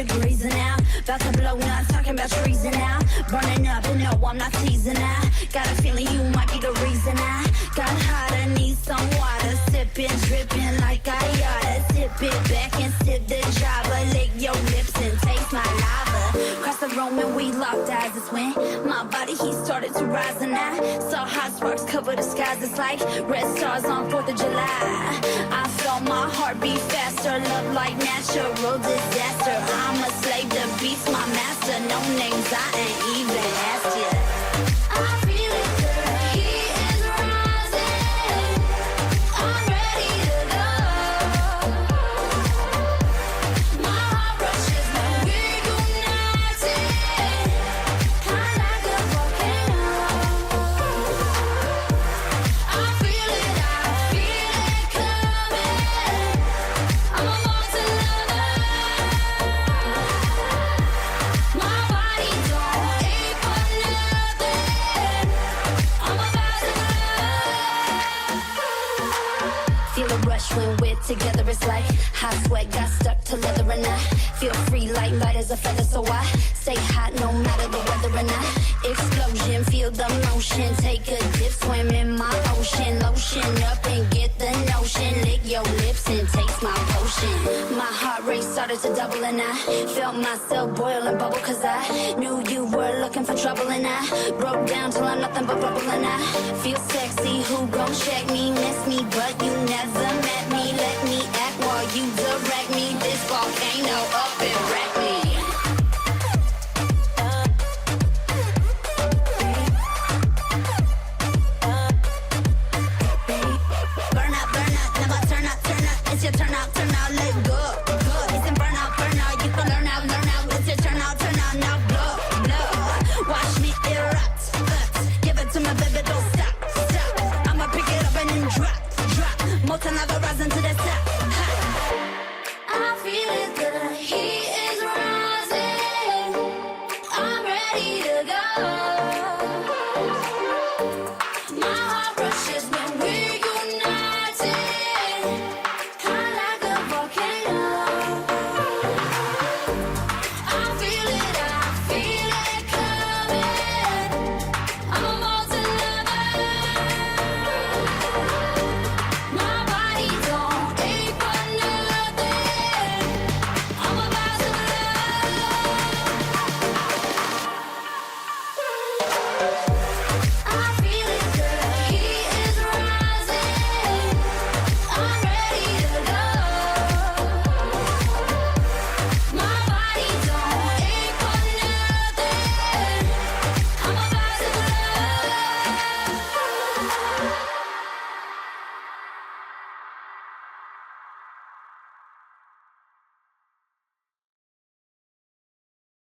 degrees now. About to blow now, talking about treason now. Burning up, and no, I'm not teasing now. Got a feeling you might be the reason I got hot, I need some water. Sipping, dripping like I oughta. Tip it back and sip the java. Lick your lips and taste my lava. Cross the room and we locked eyes. It's when my body, he started to rise. And I saw hot sparks cover the skies. It's like red stars on 4th of July. I felt my heart beat faster. Love like natural disaster. I'm a slave to beats, my master. No names, I ain't even asked yet. I feel it, the heat is rising. I'm ready to go. My heart rushes when we're united. High like a volcano. I feel it coming. I'm a monster lover. My body don't ache for nothing. I'm about to love. Feel a rush when we're together. It's like hot sweat got stuck to leather, and I feel free like light as a feather. So I stay hot no matter the weather, and I explosion, feel the motion. Take a dip, swim in my ocean. Lotion up and get the notion. Lick your lips and taste my potion. My heart rate started to double, and I felt myself boil and bubble. Cause I knew you were looking for trouble, and I broke down till I'm nothing but rubble. And I feel sexy, who gon' check me? Miss me, but you never met me. Let me act while you direct me. This volcano up and wreck me. Burn up, never turn up. It's your turn out, let's go.